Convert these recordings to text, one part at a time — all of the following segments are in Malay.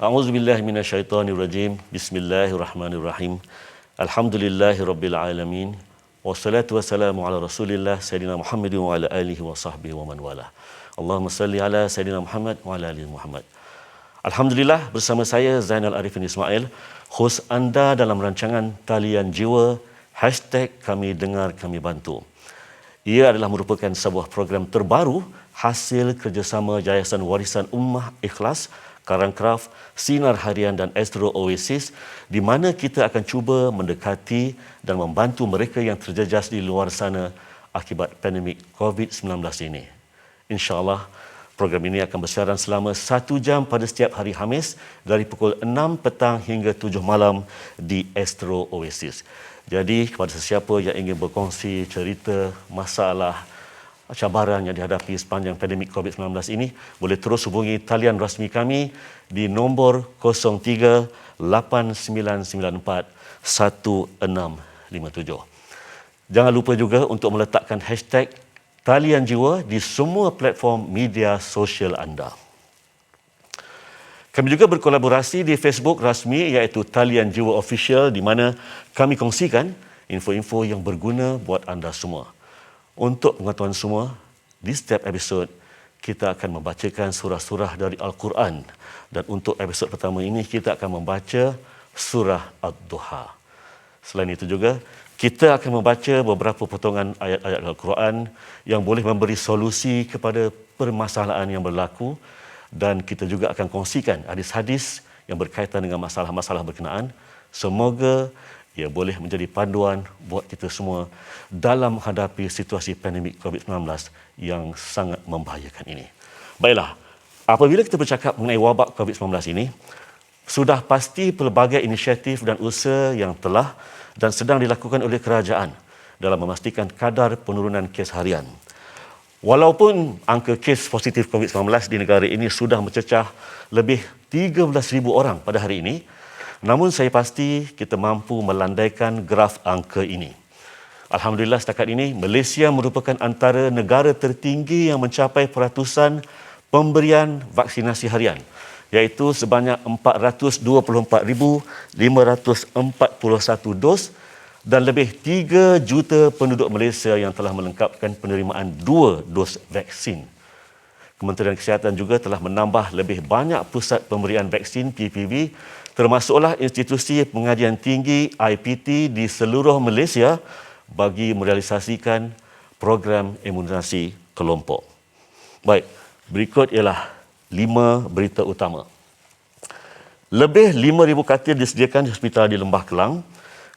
A'udzubillahi minasyaitonirrajim. Bismillahirrahmanirrahim. Alhamdulillahirabbil alamin. Wassalatu wassalamu ala Rasulillah Sayyidina Muhammadin wa ala alihi wa sahbihi wa man wala. Allahumma salli ala Sayyidina Muhammad wa ala ali Muhammad. Alhamdulillah, bersama saya Zainal Arifin Ismail, hos anda dalam rancangan Talian Jiwa #Kami Dengar Kami Bantu. Ia adalah merupakan sebuah program terbaru hasil kerjasama Yayasan Warisan Ummah Ikhlas, Karangkraf, Sinar Harian dan Astro Oasis, di mana kita akan cuba mendekati dan membantu mereka yang terjejas di luar sana akibat pandemik COVID-19 ini. InsyaAllah, program ini akan bersiaran selama 1 jam pada setiap hari Khamis dari pukul 6 petang hingga 7 malam di Astro Oasis. Jadi, kepada sesiapa yang ingin berkongsi cerita, masalah, cabaran yang dihadapi sepanjang pandemik COVID-19 ini, boleh terus hubungi talian rasmi kami di nombor 03 8994 1657. Jangan lupa juga untuk meletakkan hashtag Talian Jiwa di semua platform media sosial anda. Kami juga berkolaborasi di Facebook rasmi iaitu Talian Jiwa Official, di mana kami kongsikan info-info yang berguna buat anda semua. Untuk pengetahuan semua, di setiap episod kita akan membacakan surah-surah dari Al-Quran, dan untuk episod pertama ini kita akan membaca surah Ad-Duha. Selain itu juga kita akan membaca beberapa potongan ayat-ayat Al-Quran yang boleh memberi solusi kepada permasalahan yang berlaku, dan kita juga akan kongsikan hadis-hadis yang berkaitan dengan masalah-masalah berkenaan. Semoga ia boleh menjadi panduan buat kita semua dalam menghadapi situasi pandemik COVID-19 yang sangat membahayakan ini. Baiklah, apabila kita bercakap mengenai wabak COVID-19 ini, sudah pasti pelbagai inisiatif dan usaha yang telah dan sedang dilakukan oleh kerajaan dalam memastikan kadar penurunan kes harian. Walaupun angka kes positif COVID-19 di negara ini sudah mencecah lebih 13,000 orang pada hari ini, namun saya pasti kita mampu melandaikan graf angka ini. Alhamdulillah, setakat ini Malaysia merupakan antara negara tertinggi yang mencapai peratusan pemberian vaksinasi harian, iaitu sebanyak 424,541 dos, dan lebih 3 juta penduduk Malaysia yang telah melengkapkan penerimaan 2 dos vaksin. Kementerian Kesihatan juga telah menambah lebih banyak pusat pemberian vaksin PPV, termasuklah institusi pengajian tinggi IPT di seluruh Malaysia bagi merealisasikan program imunisasi kelompok. Baik, berikut ialah 5 berita utama. Lebih 5,000 katil disediakan di hospital di Lembah Kelang.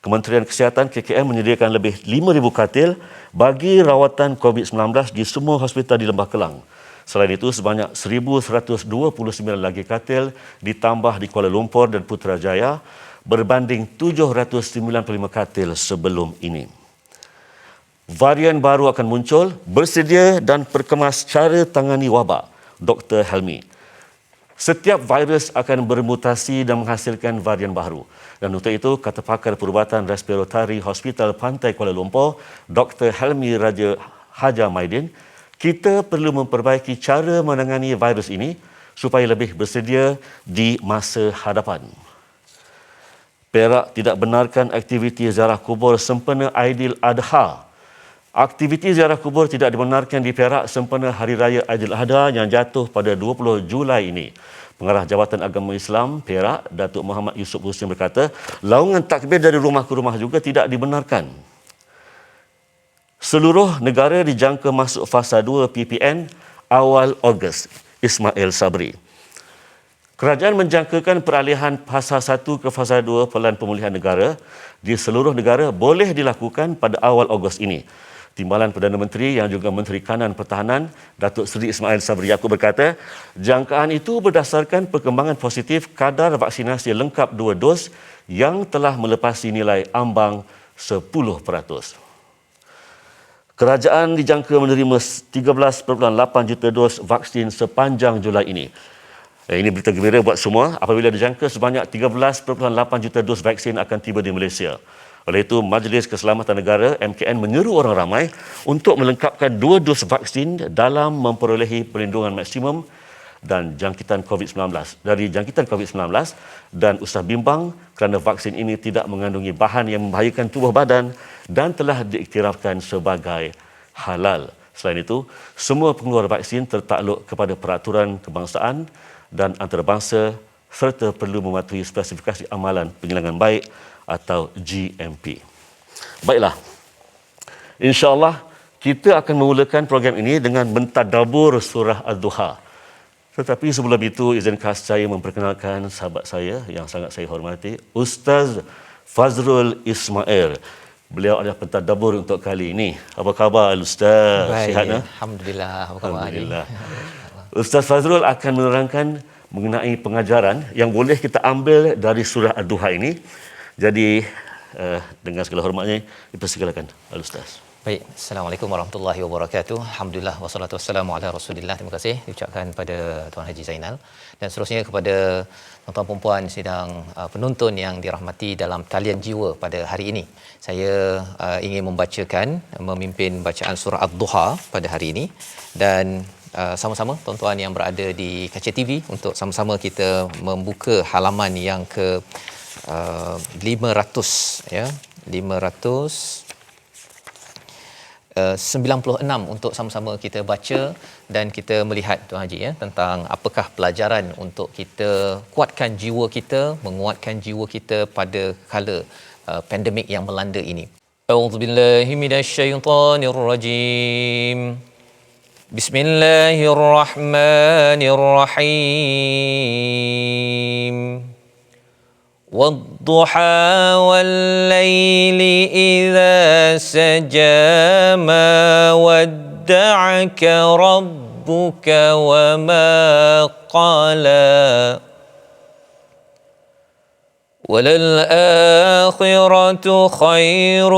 Kementerian Kesihatan KKM menyediakan lebih 5,000 katil bagi rawatan COVID-19 di semua hospital di Lembah Kelang. Selain itu, sebanyak 1,129 lagi katil ditambah di Kuala Lumpur dan Putrajaya berbanding 795 katil sebelum ini. Varian baru akan muncul, bersedia dan perkemas cara tangani wabak, Dr. Helmi. Setiap virus akan bermutasi dan menghasilkan varian baru. Dan untuk itu, kata pakar perubatan respiratory Hospital Pantai Kuala Lumpur, Dr. Helmi Raja Haja Maidin, kita perlu memperbaiki cara menangani virus ini supaya lebih bersedia di masa hadapan. Perak tidak benarkan aktiviti ziarah kubur sempena Aidil Adha. Aktiviti ziarah kubur tidak dibenarkan di Perak sempena Hari Raya Aidil Adha yang jatuh pada 20 Julai ini. Pengarah Jabatan Agama Islam Perak, Datuk Muhammad Yusuf Husin berkata, laungan takbir dari rumah ke rumah juga tidak dibenarkan. Seluruh negara dijangka masuk fasa 2 PPN awal Ogos. Ismail Sabri. Kerajaan menjangkakan peralihan fasa 1 ke fasa 2 Pelan Pemulihan Negara di seluruh negara boleh dilakukan pada awal Ogos ini. Timbalan Perdana Menteri yang juga Menteri Kanan Pertahanan, Datuk Seri Ismail Sabri Yaakob berkata, jangkaan itu berdasarkan perkembangan positif kadar vaksinasi lengkap 2 dos yang telah melepasi nilai ambang 10%. Kerajaan dijangka menerima 13.8 juta dos vaksin sepanjang Julai ini. Ini berita gembira buat semua apabila dijangka sebanyak 13.8 juta dos vaksin akan tiba di Malaysia. Oleh itu, Majlis Keselamatan Negara MKN menyeru orang ramai untuk melengkapkan 2 dos vaksin dalam memperolehi perlindungan maksimum dan jangkitan COVID-19 dan Ustaz bimbang kerana vaksin ini tidak mengandungi bahan yang membahayakan tubuh badan dan telah diiktirafkan sebagai halal. Selain itu, semua pengeluar vaksin tertakluk kepada peraturan kebangsaan dan antarabangsa serta perlu mematuhi spesifikasi amalan penyilangan baik atau GMP. Baiklah, insya-Allah kita akan memulakan program ini dengan mentadabbur surah Ad-Duha. Tetapi sebelum itu, izinkan saya memperkenalkan sahabat saya yang sangat saya hormati, Ustaz Fazrul Ismail. Beliau adalah pentadabbur untuk kali ini. Apa khabar Ustaz? Baik, Sihat? Alhamdulillah. Apa khabar? Alhamdulillah. Ustaz Fazrul akan menerangkan mengenai pengajaran yang boleh kita ambil dari surah Ad-Duha ini. Jadi, dengan segala hormatnya, dipersilakan Ustaz. Baik, Assalamualaikum warahmatullahi wabarakatuh. Alhamdulillah wassalatu wassalamu ala Rasulillah. Terima kasih diucapkan pada Tuan Haji Zainal dan seterusnya kepada tuan-tuan dan puan sidang penonton yang dirahmati dalam talian jiwa pada hari ini. Saya ingin memimpin bacaan surah Ad-Duha pada hari ini dan sama-sama tuan-tuan yang berada di kaca TV untuk sama-sama kita membuka halaman yang ke 500 ya, 596 untuk sama-sama kita baca dan kita melihat Tuan Haji ya tentang apakah pelajaran untuk kita kuatkan jiwa kita, menguatkan jiwa kita pada kala pandemik yang melanda ini. A'udzubillahi minasyaitonirrajim. Bismillahirrahmanirrahim. والضحى والليل إذا سجى ما ودعك ربك وما قلى وللآخرة خير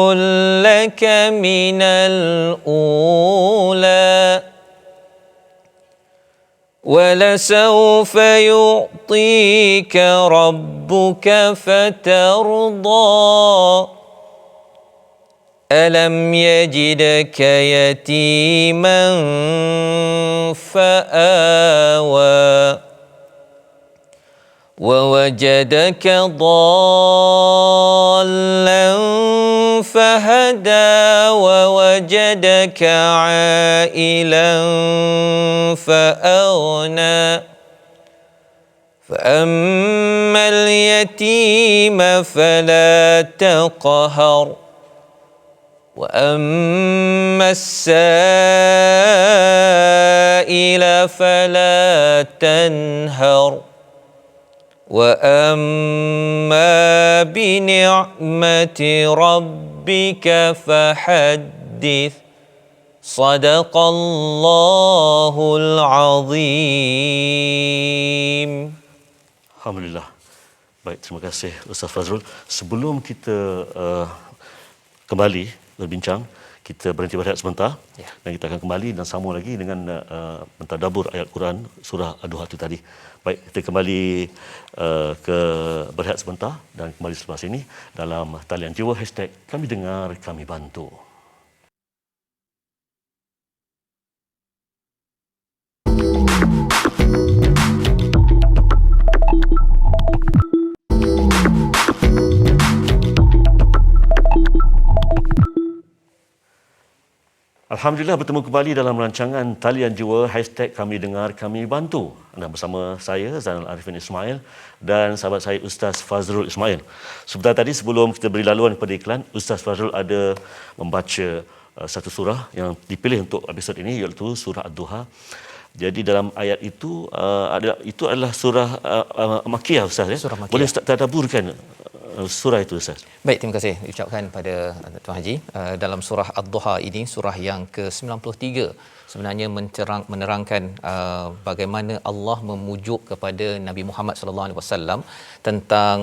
لك من الأولى وَلَسَوْفَ يُعْطِيكَ رَبُّكَ فَتَرْضَى أَلَمْ يَجِدْكَ يَتِيمًا فَآوَى وَوَجَدَكَ ضَالًّا فَهَدَى وَوَجَدَكَ عَائِلًا فَأَغْنَى فَأَمَّا الْيَتِيمَ فَلَا تَقْهَرْ وَأَمَّا السَّائِلَ فَلَا تَنْهَرْ وَأَمَّا بِنِعْمَةِ رَبِّكَ فَحَدِّثْ صَدَقَ اللَّهُ الْعَظِيمُ. Alhamdulillah. Baik, terima kasih Ustaz Fazrul. Sebelum kita kembali berbincang, kita berhenti berehat sebentar dan kita akan kembali dan sambung lagi dengan mentadabbur ayat Quran surah Ad-Duha itu tadi. Baik, kita kembali ke berehat sebentar dan kembali selepas ini dalam talian jiwa #Kami Dengar Kami Bantu. Alhamdulillah bertemu kembali dalam rancangan Talian Jiwa #Kami Dengar Kami Bantu. Anda bersama saya Zainal Arifin Ismail dan sahabat saya Ustaz Fazrul Ismail. Sebentar tadi sebelum kita beri laluan pada iklan, Ustaz Fazrul ada membaca satu surah yang dipilih untuk episod ini iaitu surah Ad-Duha. Jadi dalam ayat itu itu adalah surah Makkiyah Ustaz ya. Surah Makkiyah. Boleh Ustaz tadabburkan surah itu Ustaz? Baik, terima kasih diucapkan pada Tuan Haji. Dalam surah Ad-Duha ini, surah yang ke-93, sebenarnya menerangkan bagaimana Allah memujuk kepada Nabi Muhammad sallallahu alaihi wasallam tentang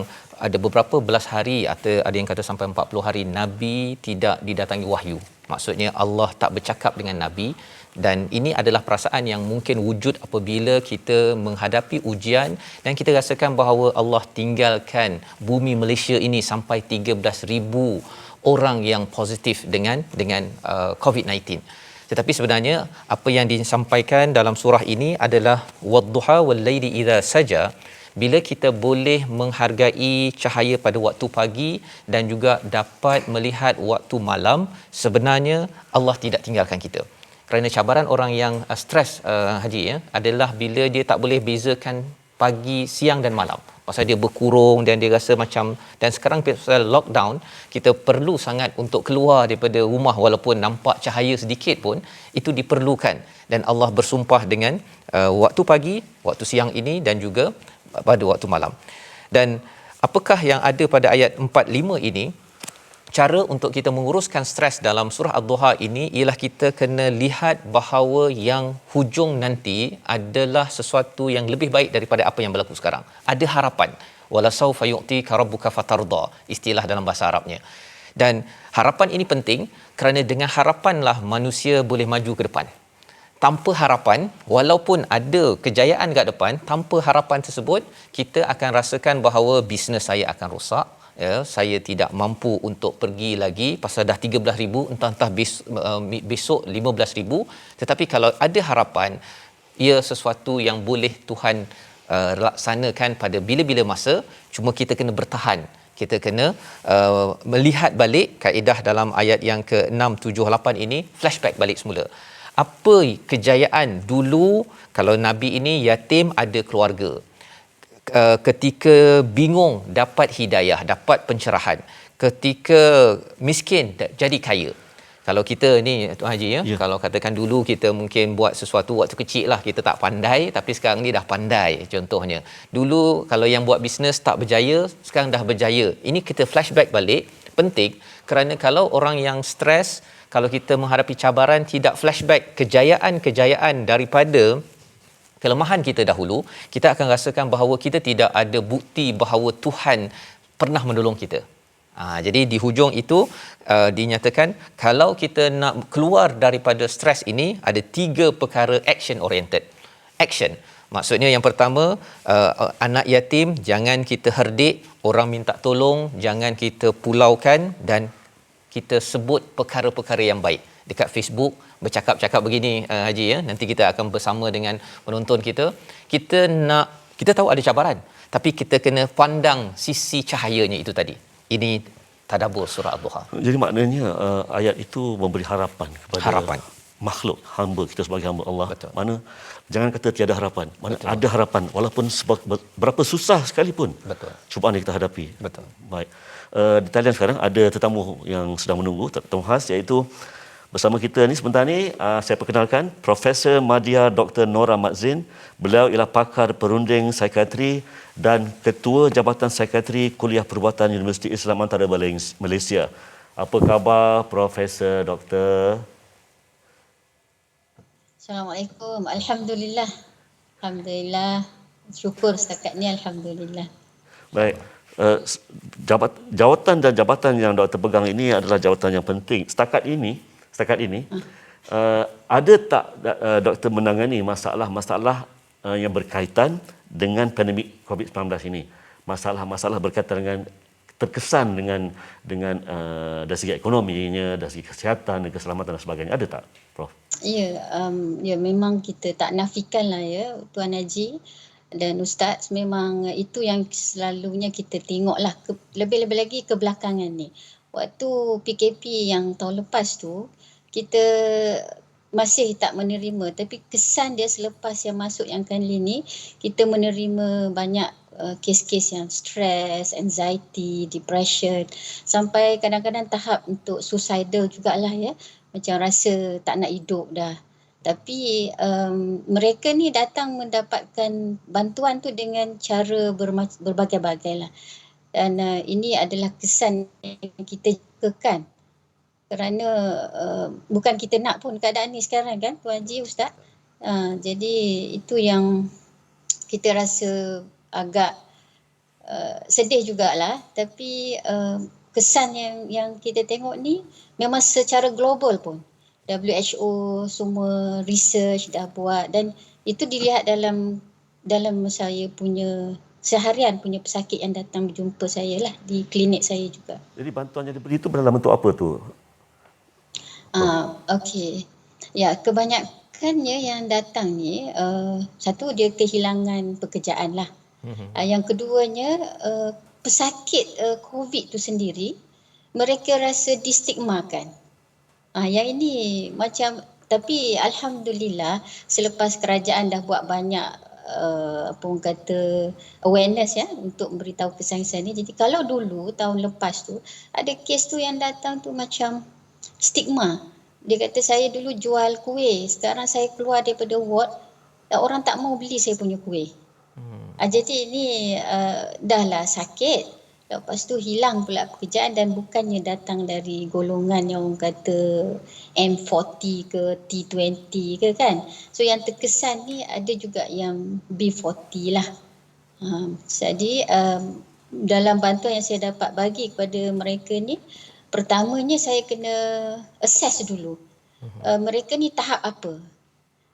ada beberapa belas hari atau ada yang kata sampai 40 hari Nabi tidak didatangi wahyu. Maksudnya Allah tak bercakap dengan Nabi, dan ini adalah perasaan yang mungkin wujud apabila kita menghadapi ujian dan kita rasakan bahawa Allah tinggalkan bumi Malaysia ini sampai 13,000 orang yang positif dengan COVID-19. Tetapi sebenarnya apa yang disampaikan dalam surah ini adalah wadduha wal laili idza saja, bila kita boleh menghargai cahaya pada waktu pagi dan juga dapat melihat waktu malam, sebenarnya Allah tidak tinggalkan kita. Kerana cabaran orang yang stres, Haji, ya, adalah bila dia tak boleh bezakan pagi, siang dan malam. Pasal dia berkurung dan dia rasa macam, dan sekarang pasal lockdown, kita perlu sangat untuk keluar daripada rumah walaupun nampak cahaya sedikit pun, itu diperlukan. Dan Allah bersumpah dengan waktu pagi, waktu siang ini dan juga pada waktu malam. Dan apakah yang ada pada ayat 45 ini? Cara untuk kita menguruskan stres dalam surah Ad-Duha ini ialah kita kena lihat bahawa yang hujung nanti adalah sesuatu yang lebih baik daripada apa yang berlaku sekarang. Ada harapan. Wala saufa yu'tika rabbuka fatarda, istilah dalam bahasa Arabnya. Dan harapan ini penting kerana dengan harapanlah manusia boleh maju ke depan. Tanpa harapan, walaupun ada kejayaan kat depan, tanpa harapan tersebut, kita akan rasakan bahawa bisnes saya akan rosak, ya, saya tidak mampu untuk pergi lagi pasal dah 13,000, entah besok 15,000. Tetapi kalau ada harapan, ia sesuatu yang boleh Tuhan laksanakan pada bila-bila masa. Cuma kita kena bertahan, kita kena melihat balik kaedah dalam ayat yang ke-6, 7, 8 ini, flashback balik semula. Apa kejayaan dulu kalau Nabi ini yatim ada keluarga, ketika bingung dapat hidayah, dapat pencerahan, ketika miskin jadi kaya. Kalau kita ni Tuan Haji, ya, kalau katakan dulu kita mungkin buat sesuatu waktu kecil lah, kita tak pandai, tapi sekarang ni dah pandai. Contohnya dulu kalau yang buat bisnes tak berjaya, sekarang dah berjaya. Ini kita flashback balik, penting, kerana kalau orang yang stres, kalau kita menghadapi cabaran, tidak flashback kejayaan-kejayaan daripada kelemahan kita dahulu, kita akan rasakan bahawa kita tidak ada bukti bahawa Tuhan pernah menolong kita. Jadi di hujung itu dinyatakan kalau kita nak keluar daripada stres ini, ada 3 perkara action oriented. Action maksudnya yang pertama, anak yatim jangan kita herdik, orang minta tolong jangan kita pulaukan, dan kita sebut perkara-perkara yang baik. Dekat Facebook bercakap-cakap begini, Haji, ya, nanti kita akan bersama dengan penonton kita. Kita tahu ada cabaran, tapi kita kena pandang sisi cahayanya itu tadi. Ini tadabbur surah Ad-Duha. Jadi maknanya ayat itu memberi harapan kepada makhluk, hamba kita sebagai hamba Allah. Betul. Mana jangan kata tiada harapan, mana Betul. ada harapan walaupun berapa susah sekalipun. Betul. Cubaan yang kita hadapi. Betul. Baik. Di talian sekarang ada tetamu yang sedang menunggu, tetamu khas, iaitu bersama kita ni sebentar ni, saya perkenalkan Profesor Madya Dr. Nora Madzin. Beliau ialah pakar perunding psikiatri dan Ketua Jabatan Psikiatri Kuliah Perubatan Universiti Islam Antara Malaysia. Apa khabar Profesor Doktor? Assalamualaikum. Alhamdulillah. Alhamdulillah. Syukur setakat ni, alhamdulillah. Baik. Jawatan dan jabatan yang doktor pegang ini adalah jawatan yang penting. Setakat ini ada tak doktor menangani masalah-masalah yang berkaitan dengan pandemik COVID-19 ini? Masalah-masalah berkaitan dengan terkesan dengan dari segi ekonominya, dari segi kesihatan dan keselamatan dan sebagainya. Ada tak, Prof? Ya, memang kita tak nafikan lah, ya, Tuan Haji dan Ustaz. Memang itu yang selalunya kita tengoklah, lebih-lebih lagi kebelakangan ni. Waktu PKP yang tahun lepas tu, kita masih tak menerima, tapi kesan dia selepas yang masuk yang kali ni, kita menerima banyak kes-kes yang stres, anxiety, depression, sampai kadang-kadang tahap untuk suicidal jugalah, ya, macam rasa tak nak hidup dah. Tapi mereka ni datang mendapatkan bantuan tu dengan cara berbagai-bagai lah. Dan ini adalah kesan yang kita jagakan. Kerana bukan kita nak pun keadaan ni sekarang, kan Tuan Haji, Ustaz. Jadi itu yang kita rasa agak sedih jugalah. Tapi kesan yang kita tengok ni memang secara global pun. WHO semua research dah buat, dan itu dilihat dalam saya punya seharian punya pesakit yang datang berjumpa saya lah di klinik saya juga. Jadi bantuan yang diberi itu dalam bentuk apa tu? Okey. Ya, kebanyakannya yang datang ni, satu dia kehilangan pekerjaan lah. Yang keduanya, pesakit COVID tu sendiri, mereka rasa distigmakan. Yang ini macam, tapi alhamdulillah selepas kerajaan dah buat banyak apa orang kata awareness ya untuk memberitahu kesan-kesan ni. Jadi kalau dulu tahun lepas tu ada kes tu yang datang tu macam stigma. Dia kata saya dulu jual kuih, sekarang saya keluar daripada ward, orang tak mau beli saya punya kuih. Jadi ini dah lah sakit. Lepas tu hilang pula pekerjaan dan bukannya datang dari golongan yang orang kata M40 ke T20 ke kan. So yang terkesan ni ada juga yang B40 lah. Jadi dalam bantuan yang saya dapat bagi kepada mereka ni, pertamanya saya kena assess dulu. Mereka ni tahap apa.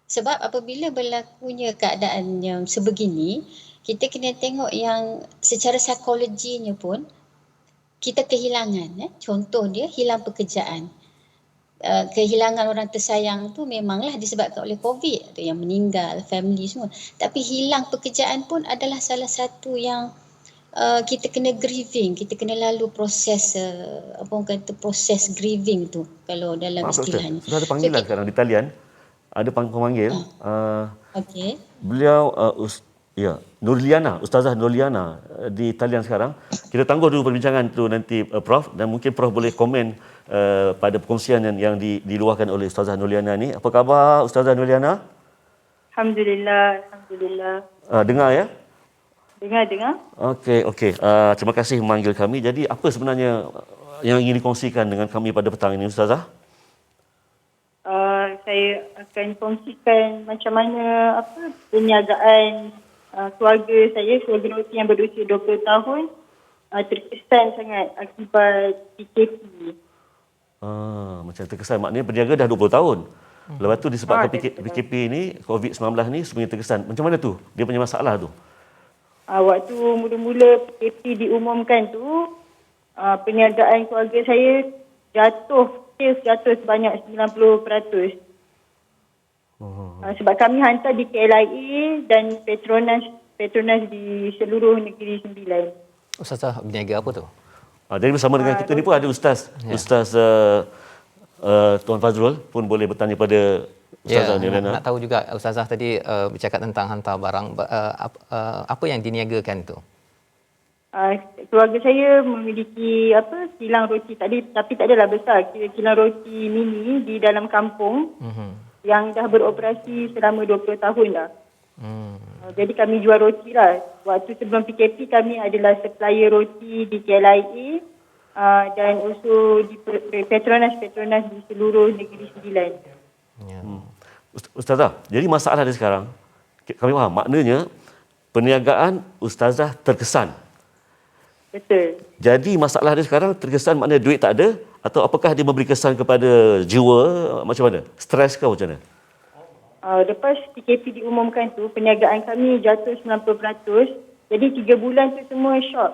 Sebab apabila berlakunya keadaan yang sebegini, kita kena tengok yang secara psikologinya pun kita kehilangan. Contoh dia hilang pekerjaan. Kehilangan orang tersayang tu memanglah disebabkan oleh COVID. Ada yang meninggal, family semua. Tapi hilang pekerjaan pun adalah salah satu yang kita kena grieving. Kita kena lalu proses, apa orang kata, proses grieving tu kalau dalam Maaf Doktor, istilahnya. sudah ada panggilan sekarang di talian. Ada pemanggil. Okey. Beliau Nurliana, Ustazah Nurliana di talian sekarang. Kita tangguh dulu perbincangan tu nanti Prof, dan mungkin Prof boleh komen pada perkongsian yang diluahkan oleh Ustazah Nurliana ni. Apa khabar Ustazah Nurliana? Alhamdulillah. Dengar ya? Dengar. Okey. Terima kasih memanggil kami. Jadi apa sebenarnya yang ingin dikongsikan dengan kami pada petang ini Ustazah? Saya akan kongsikan macam mana perniagaan keluarga saya, keluarga roti yang berusia 20 tahun terkesan sangat akibat PKP. Macam terkesan, maknanya berniaga dah 20 tahun. Lepas tu disebabkan PKP ni, COVID-19 ni sebenarnya terkesan. Macam mana tu? Dia punya masalah tu? Waktu mula-mula PKP diumumkan tu, perniagaan keluarga saya jatuh sebanyak 90%. Sebab kami hantar di KLIA dan Petronas di seluruh negeri 9. Ustazah berniaga apa tu? Jadi bersama dengan kita ni pun ada Ustaz Tuan Fazrul pun boleh bertanya pada Ustazah Nurliana. Nak tahu juga Ustazah tadi bercakap tentang hantar barang, apa yang diniagakan tu? Keluarga saya memiliki kilang roti tapi tak adalah besar, kilang roti mini di dalam kampung yang dah beroperasi selama 20 tahun dah. Jadi kami jual roti lah. Waktu sebelum PKP kami adalah supplier roti di KLIA dan also di Petronas di seluruh negeri 9. Ustazah, jadi masalah dia sekarang, kami faham, maknanya perniagaan Ustazah terkesan. Betul. Jadi masalah dia sekarang terkesan maknanya duit tak ada, atau apakah dia memberi kesan kepada jiwa, macam mana? Stres ke macam mana? Lepas PKP diumumkan tu, perniagaan kami jatuh 90%. Jadi 3 bulan tu semua shock.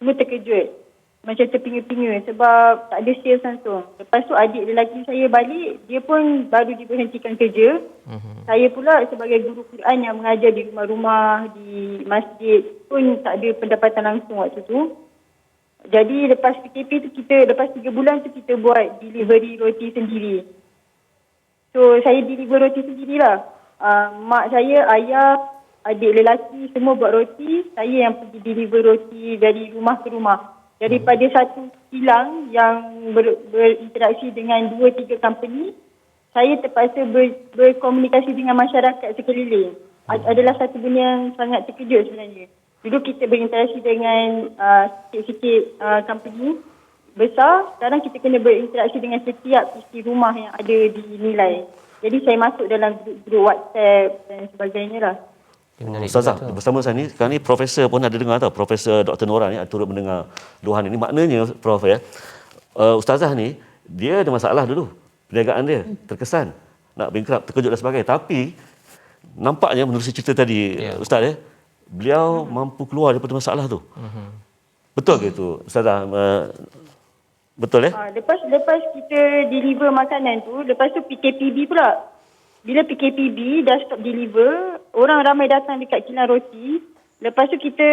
Semua terkejut. Macam terpinga-pinga sebab tak ada sales langsung. Lepas tu adik lelaki saya balik, dia pun baru diberhentikan kerja. Saya pula sebagai guru Quran yang mengajar di rumah-rumah, di masjid pun tak ada pendapatan langsung waktu tu. Jadi lepas PKP tu lepas 3 bulan tu kita buat delivery roti sendiri. So saya deliver roti sendirilah. Mak saya, ayah, adik lelaki semua buat roti. Saya yang pergi deliver roti dari rumah ke rumah. Daripada satu kilang yang berinteraksi dengan 2-3 company, saya terpaksa berkomunikasi dengan masyarakat sekeliling. Adalah satu benda yang sangat terkejut sebenarnya. Dulu kita berinteraksi dengan sikit-sikit company besar, sekarang kita kena berinteraksi dengan setiap isi rumah yang ada di Nilai. Jadi saya masuk dalam grup WhatsApp dan sebagainya lah. Ustazah, bersama saya ni, sekarang ni Profesor pun ada dengar tau. Profesor Dr. Nora ni turut mendengar luahan ini. Maknanya, Prof ya, Ustazah ni, dia ada masalah dulu. Perniagaan dia terkesan. Nak bankrupt, terkejut dan sebagainya. Tapi, nampaknya menerusi cerita tadi, Ustaz ya, beliau mampu keluar daripada masalah tu. Betul ke itu, Ustazah Betul Lepas kita deliver makanan tu, lepas tu PKPB pula. Bila PKPB dah stop deliver, orang ramai datang dekat kilang roti. Lepas tu kita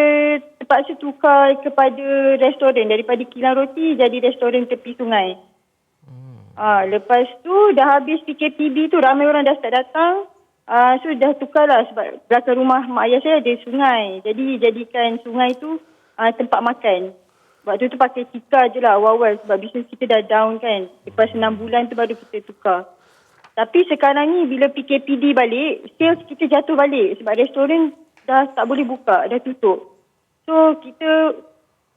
terpaksa tukar kepada restoran. Daripada kilang roti jadi restoran tepi sungai. Lepas tu dah habis PKPB tu, ramai orang dah start datang. So dah tukar lah sebab belakang rumah mak ayah saya ada sungai. Jadi jadikan sungai tu tempat makan. Waktu tu pakai tikar je lah awal-awal sebab bisnes kita dah down kan. Lepas 6 bulan tu baru kita tukar. Tapi sekarang ni bila PKPD balik, sales kita jatuh balik sebab restoran dah tak boleh buka, dah tutup. So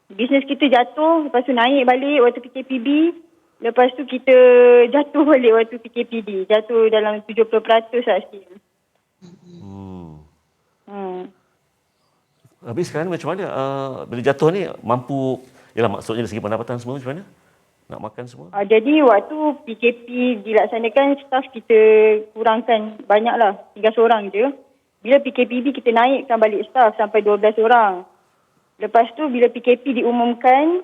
bisnes kita jatuh, lepas tu naik balik waktu PKPB. Lepas tu kita jatuh balik waktu PKPD. Jatuh dalam 70% lah still. Habis sekarang macam mana? Bila jatuh ni mampu, yalah maksudnya dari segi pendapatan semua macam mana? Nak makan semua? Jadi waktu PKP dilaksanakan, staf kita kurangkan banyak lah. 3 seorang je. Bila PKPB kita naikkan balik staf sampai 12 orang. Lepas tu bila PKP diumumkan,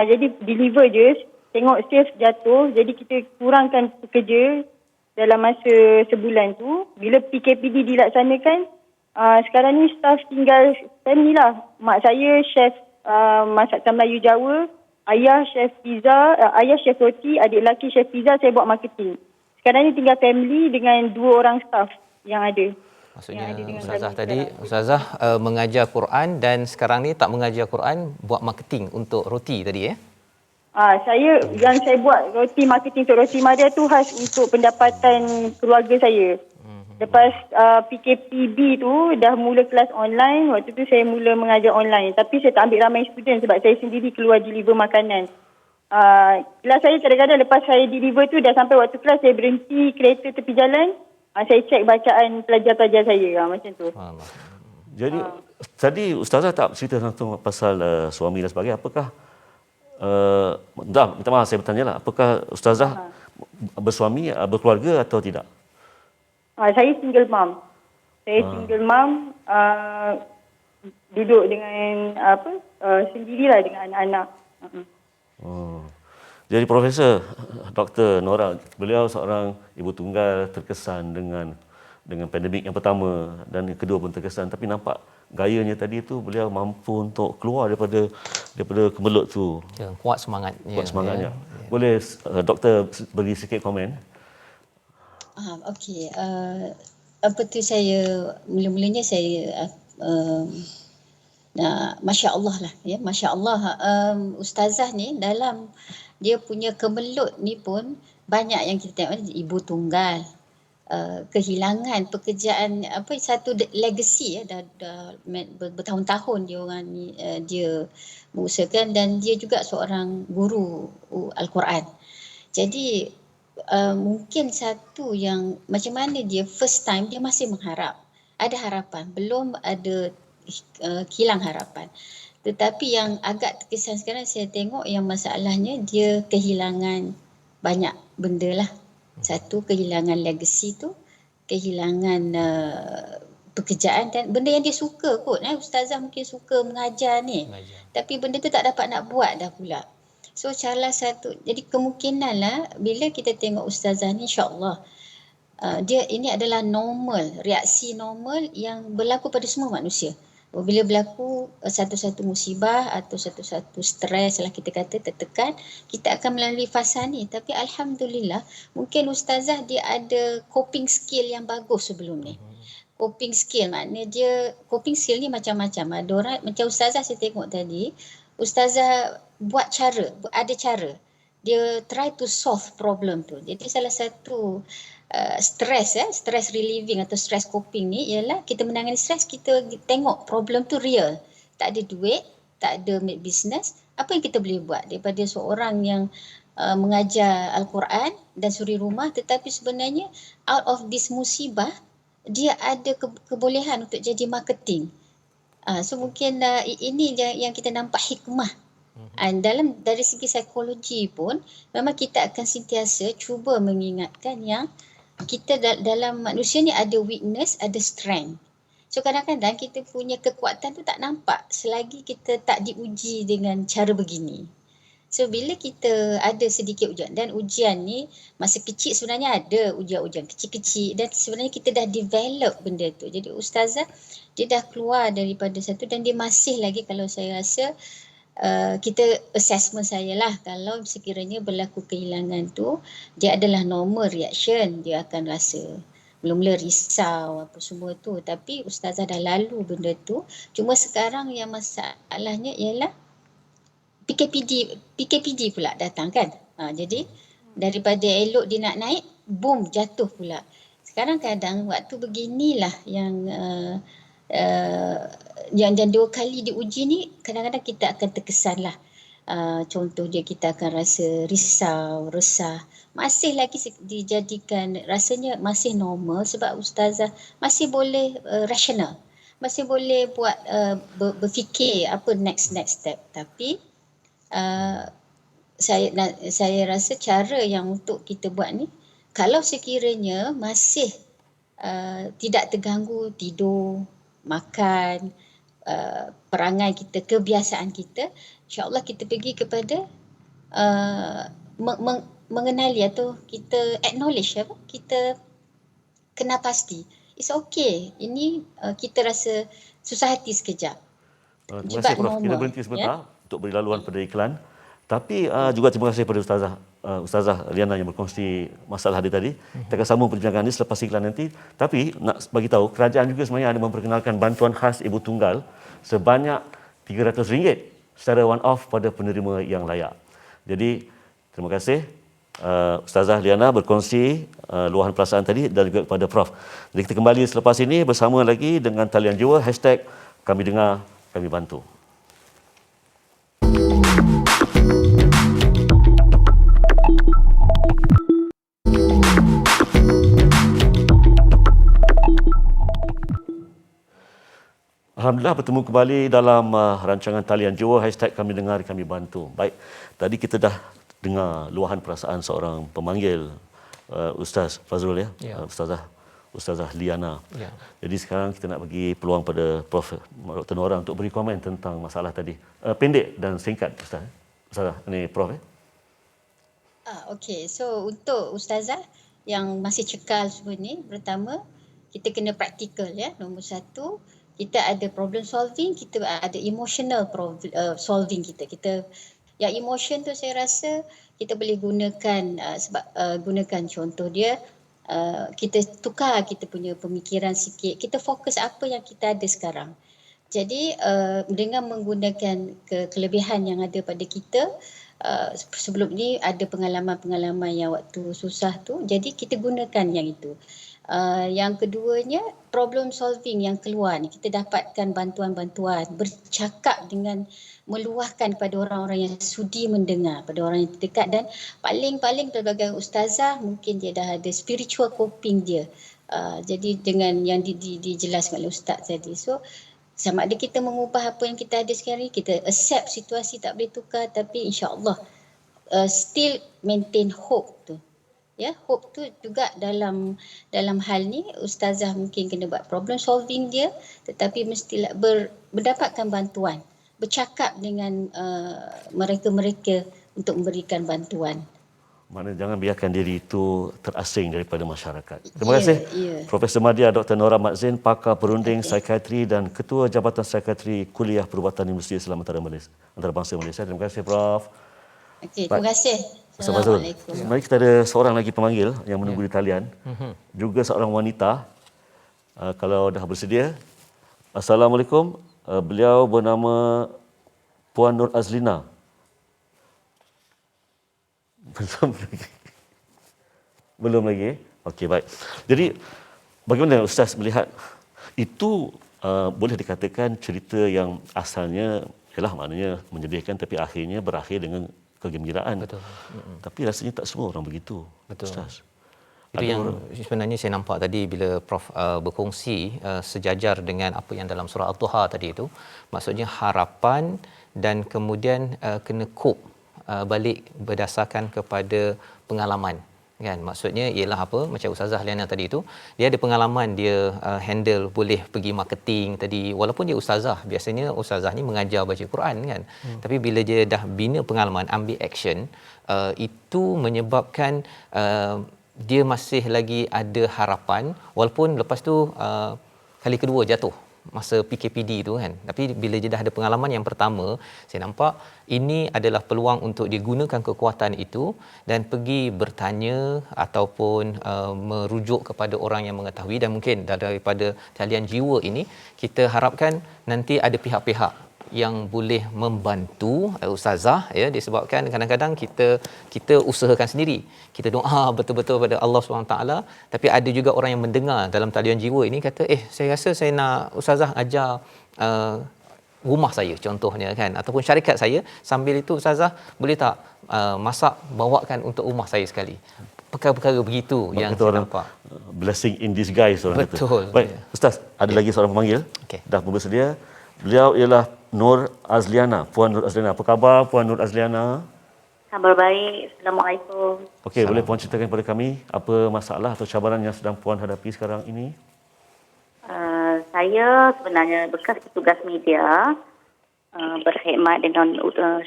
jadi deliver je. Tengok sales jatuh, jadi kita kurangkan pekerja dalam masa sebulan tu. Bila PKPD dilaksanakan, sekarang ni staff tinggal family lah. Mak saya chef masakan Melayu Jawa, ayah chef pizza, ayah chef roti, adik lelaki chef pizza, saya buat marketing. Sekarang ni tinggal family dengan 2 orang staff yang ada. Maksudnya Ustazah tadi, Ustazah mengajar Quran dan sekarang ni tak mengajar Quran, buat marketing untuk roti tadi Yang saya buat roti marketing untuk roti Maria tu khas untuk pendapatan keluarga saya. Lepas PKPB tu dah mula kelas online, waktu tu saya mula mengajar online. Tapi saya tak ambil ramai student sebab saya sendiri keluar deliver makanan. Kelas saya kadang-kadang lepas saya deliver tu dah sampai waktu kelas, saya berhenti kereta tepi jalan. Saya cek bacaan pelajar-pelajar saya macam tu. Jadi tadi Ustazah tak cerita langsung pasal suami dan sebagainya. Apakah minta maaf saya bertanya lah, apakah Ustazah bersuami, berkeluarga atau tidak? Saya single mom. Single mom, duduk dengan sendirilah dengan anak-anak. Jadi Profesor Dr. Nora, beliau seorang ibu tunggal terkesan dengan pandemik yang pertama dan yang kedua pun terkesan, tapi nampak gayanya tadi tu beliau mampu untuk keluar daripada kemelut tu. Kuat semangatnya. Kuat semangatnya. Boleh doktor beri sikit komen? Okey. Apa tu saya mula-mulanya saya Masya Allah lah ya, Masya Allah. Ustazah ni dalam dia punya kemelut ni pun banyak yang kita tengok, ibu tunggal, kehilangan pekerjaan, satu legacy ya, dah bertahun-tahun dia orang ni dia mengusahakan, dan dia juga seorang guru Al-Quran. Jadi mungkin satu yang macam mana dia first time dia masih mengharap, ada harapan, belum ada hilang harapan. Tetapi yang agak terkesan sekarang saya tengok yang masalahnya dia kehilangan banyak benda lah. Satu, kehilangan legacy tu, kehilangan pekerjaan dan benda yang dia suka kot. Ustazah mungkin suka mengajar ni. Tapi benda tu tak dapat nak buat dah pula. So salah satu, jadi kemungkinan lah bila kita tengok Ustazah ni, insyaAllah dia ini adalah normal, reaksi normal yang berlaku pada semua manusia. Bila berlaku satu-satu musibah atau satu-satu stres lah kita kata, tertekan, kita akan melalui fasa ni. Tapi Alhamdulillah, mungkin Ustazah dia ada coping skill yang bagus sebelum ni. Coping skill maknanya coping skill ni macam-macam. Ada orang, macam Ustazah saya tengok tadi, Ustazah buat cara, ada cara. Dia try to solve problem tu. Jadi salah satu stress relieving atau stress coping ni ialah kita menangani stress, kita tengok problem tu real. Tak ada duit, tak ada make business, apa yang kita boleh buat daripada seorang yang mengajar Al-Quran dan suri rumah, tetapi sebenarnya out of this musibah dia ada kebolehan untuk jadi marketing. So mungkin ini yang kita nampak hikmah. Dalam dari segi psikologi pun memang kita akan sentiasa cuba mengingatkan yang kita dalam manusia ni ada weakness, ada strength. So kadang-kadang kita punya kekuatan tu tak nampak selagi kita tak diuji dengan cara begini. So bila kita ada sedikit ujian, dan ujian ni masa kecil sebenarnya ada ujian-ujian kecil-kecil, dan sebenarnya kita dah develop benda tu. Jadi ustazah dia dah keluar daripada satu, dan dia masih lagi, kalau saya rasa kita assessment saya lah, kalau sekiranya berlaku kehilangan tu, dia adalah normal reaction, dia akan rasa mula-mula risau apa semua tu, tapi ustazah dah lalu benda tu. Cuma sekarang yang masalahnya ialah PKPD pula datang kan. Jadi daripada elok dia nak naik, boom, jatuh pula. Sekarang kadang waktu beginilah yang yang 2 kali diuji ni, kadang-kadang kita akan terkesan lah. Contoh dia, kita akan rasa risau, resah. Masih lagi dijadikan rasanya masih normal, sebab ustazah masih boleh rasional. Masih boleh buat berfikir apa next step. Tapi saya rasa cara yang untuk kita buat ni, kalau sekiranya masih tidak terganggu tidur, makan, perangai kita, kebiasaan kita, insya-Allah kita pergi kepada mengenali atau kita acknowledge apa, kita kena pasti it's okay, ini kita rasa susah hati sekejap. Terima kasih Prof. Kita berhenti sebentar untuk beri laluan pada iklan. Tapi juga terima kasih kepada Ustazah Liana yang berkongsi masalah dia tadi. Kita akan sambung perbincangan ini selepas iklan nanti. Tapi nak bagi tahu, kerajaan juga sebenarnya ada memperkenalkan bantuan khas ibu tunggal sebanyak RM300 secara one off pada penerima yang layak. Jadi terima kasih Ustazah Liana berkongsi luahan perasaan tadi, dan juga kepada Prof. Jadi kita kembali selepas ini bersama lagi dengan Talian Jiwa #Kami Dengar, Kami Bantu. Alhamdulillah bertemu kembali dalam rancangan Talian Jiwa #Kami Dengar, Kami Bantu. Baik, tadi kita dah dengar luahan perasaan seorang pemanggil Ustaz Fazrul ya. Ustazah Liana. Ya. Jadi sekarang kita nak bagi peluang pada Prof. Dr. Nora untuk beri komen tentang masalah tadi. Pendek dan singkat Ustazah. Ini Prof. Okey, so untuk ustazah yang masih cekal semua ni, pertama kita kena praktikal ya. Nombor 1, kita ada problem solving, kita ada emotional solving kita yang emotion tu saya rasa kita boleh gunakan gunakan contoh dia, kita tukar kita punya pemikiran sikit, kita fokus apa yang kita ada sekarang. Jadi dengan menggunakan kelebihan yang ada pada kita, sebelum ni ada pengalaman-pengalaman yang waktu susah tu, jadi kita gunakan yang itu. Yang keduanya, problem solving yang keluar ni, kita dapatkan bantuan-bantuan, bercakap dengan meluahkan pada orang-orang yang sudi mendengar, pada orang yang terdekat, dan paling-paling pelbagai ustazah mungkin dia dah ada spiritual coping dia. Jadi dengan yang dijelaskan oleh ustaz tadi, so sama ada kita mengubah apa yang kita ada sekarang ni, kita accept situasi tak boleh tukar, tapi insya-Allah still maintain hope tu. Ya, hope tu juga dalam hal ni ustazah mungkin kena buat problem solving dia, tetapi mestilah mendapatkan bantuan, bercakap dengan mereka-mereka untuk memberikan bantuan. Maknanya jangan biarkan diri itu terasing daripada masyarakat. Terima kasih Profesor Madya Dr. Nora Mat Zain, pakar perunding psikiatri dan Ketua Jabatan Psikiatri Kuliah Perubatan Universiti Islam Antarabangsa Malaysia. Terima kasih Prof. Okey, terima kasih. Assalamualaikum. Mari kita ada seorang lagi pemanggil yang menunggu di talian. Juga seorang wanita. Kalau dah bersedia. Assalamualaikum. Beliau bernama Puan Nur Azlina. Belum lagi. Okey, baik. Jadi bagaimana Ustaz melihat itu, boleh dikatakan cerita yang asalnya ialah maknanya menyedihkan, tapi akhirnya berakhir dengan kegembiraan. Betul. Tapi rasanya tak semua orang begitu. Betul. Ustaz. Itu yang sebenarnya saya nampak tadi bila Prof berkongsi sejajar dengan apa yang dalam surah Ad-Duha tadi itu. Maksudnya harapan dan kemudian kena cope balik berdasarkan kepada pengalaman. kan. Maksudnya ialah apa, macam Ustazah Liana tadi tu, dia ada pengalaman, dia handle boleh pergi marketing tadi, walaupun dia ustazah, biasanya ustazah ni mengajar baca Quran kan, tapi bila dia dah bina pengalaman, ambil action, itu menyebabkan dia masih lagi ada harapan, walaupun lepas tu kali kedua jatuh masa PKPD tu kan, tapi bila dia dah ada pengalaman yang pertama, saya nampak ini adalah peluang untuk dia gunakan kekuatan itu dan pergi bertanya ataupun merujuk kepada orang yang mengetahui. Dan mungkin daripada talian jiwa ini kita harapkan nanti ada pihak-pihak yang boleh membantu ustazah, ya, disebabkan kadang-kadang kita usahakan sendiri, kita doa betul-betul pada Allah SWT, tapi ada juga orang yang mendengar dalam talian jiwa ini kata, saya rasa saya nak ustazah ajar rumah saya contohnya kan, ataupun syarikat saya, sambil itu ustazah boleh tak masak bawakan untuk rumah saya sekali. Perkara-perkara begitu yang saya nampak blessing in disguise orang kata. Betul. Baik, Ustaz, ada lagi seorang pemanggil. Okey. Dah pun bersedia. Beliau ialah Nur Azliana. Puan Nur Azliana. Apa khabar Puan Nur Azliana? Khabar baik. Assalamualaikum. Okey, boleh Puan ceritakan kepada kami apa masalah atau cabaran yang sedang Puan hadapi sekarang ini? Saya sebenarnya bekas petugas media, berkhidmat dengan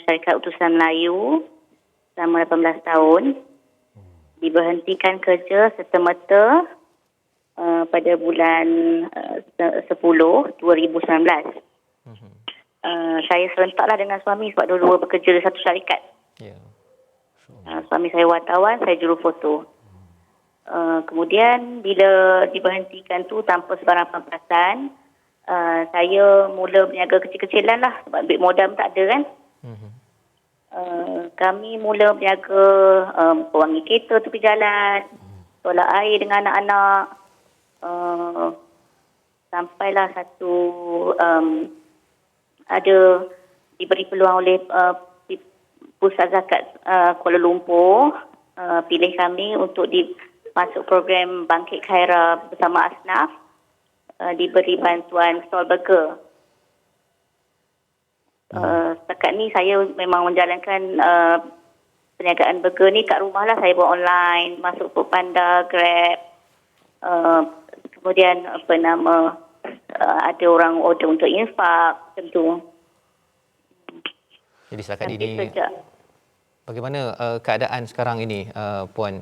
syarikat utusan Melayu selama 18 tahun. Diberhentikan kerja serta-merta pada bulan 10 2019. Saya serentaklah dengan suami sebab dua-dua bekerja di satu syarikat. ya. Suami saya wartawan, saya juru foto. Kemudian bila diberhentikan tu tanpa sebarang pempasan, saya mula berniaga kecil-kecilan lah sebab duit modal tak ada kan. Kami mula berniaga pewangi kereta tepi jalan, tolak air dengan anak-anak, sampailah satu ada diberi peluang oleh Pusat Zakat Kuala Lumpur, pilih kami untuk masuk program Bangkit Khairah bersama Asnaf, diberi bantuan stall burger. Setakat ni saya memang menjalankan perniagaan burger ni kat rumah lah. Saya buat online, masuk Foodpanda, Grab, kemudian ada orang order untuk infak macam tu. Jadi setakat Nanti ini sejak bagaimana keadaan sekarang ini, Puan?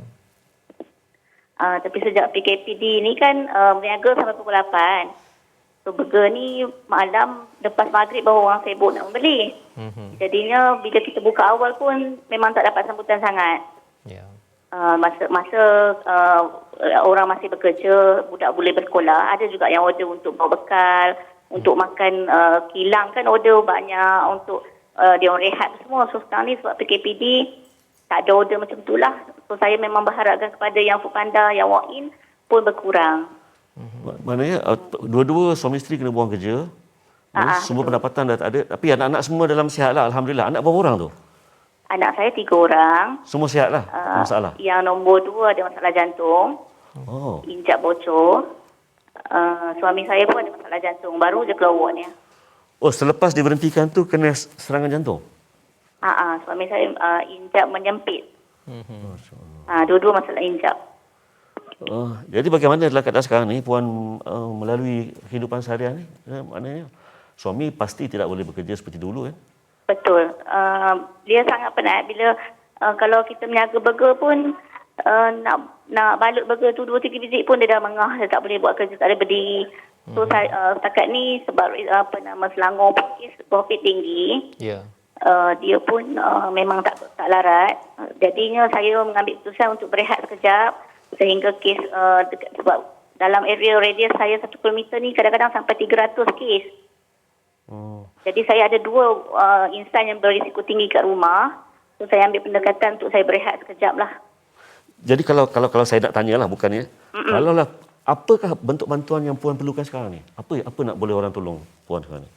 tapi sejak PKPD ni kan berniaga sampai pukul 8. So burger ni malam lepas maghrib baru orang sibuk nak membeli. Jadinya bila kita buka awal pun memang tak dapat sambutan sangat. Ya. Masa orang masih bekerja, budak boleh bersekolah, ada juga yang order untuk bawa bekal, untuk makan kilang kan order banyak, untuk dia orang rehat semua. So sekarang ni sebab PKPD tak ada order macam tu lah. So saya memang berharapkan kepada yang Foodpanda, yang walk-in pun berkurang. Maknanya dua-dua suami isteri kena buang kerja. Semua betul. pendapatan dah tak ada. Tapi anak-anak semua dalam sihat lah. Alhamdulillah. Anak berapa orang tu? Anak saya 3 orang. Semua sihat lah. Masalah. Yang nombor 2 ada masalah jantung, Oh. injak bocor. Suami saya pun ada masalah jantung, baru je keluar wardnya. Oh, selepas diberhentikan tu kena serangan jantung? Suami saya injak menyempit. Dua-dua masalah injak. Jadi bagaimana dalam keadaan sekarang ni Puan melalui kehidupan seharian ni? Maknanya suami pasti tidak boleh bekerja seperti dulu kan? Betul. Dia sangat penat bila kalau kita menjaga burger pun nak balut burger tu 2-3 biji pun dia dah mengah, dia tak boleh buat kerja, tak boleh berdiri. So saya setakat ni sebab Selangor profit tinggi. Ya. Dia pun memang tak larat. Jadinya saya mengambil keputusan untuk berehat sekejap sehingga kes sebab dalam area radius saya 1 kilometer ni kadang-kadang sampai 300 kes. Jadi saya ada 2 insan yang berisiko tinggi kat rumah. So saya ambil pendekatan untuk saya berehat sekejap lah. Jadi kalau saya nak tanyalah bukannya. Kalaulah apakah bentuk bantuan yang Puan perlukan sekarang ni? Apa nak boleh orang tolong Puan sekarang ni?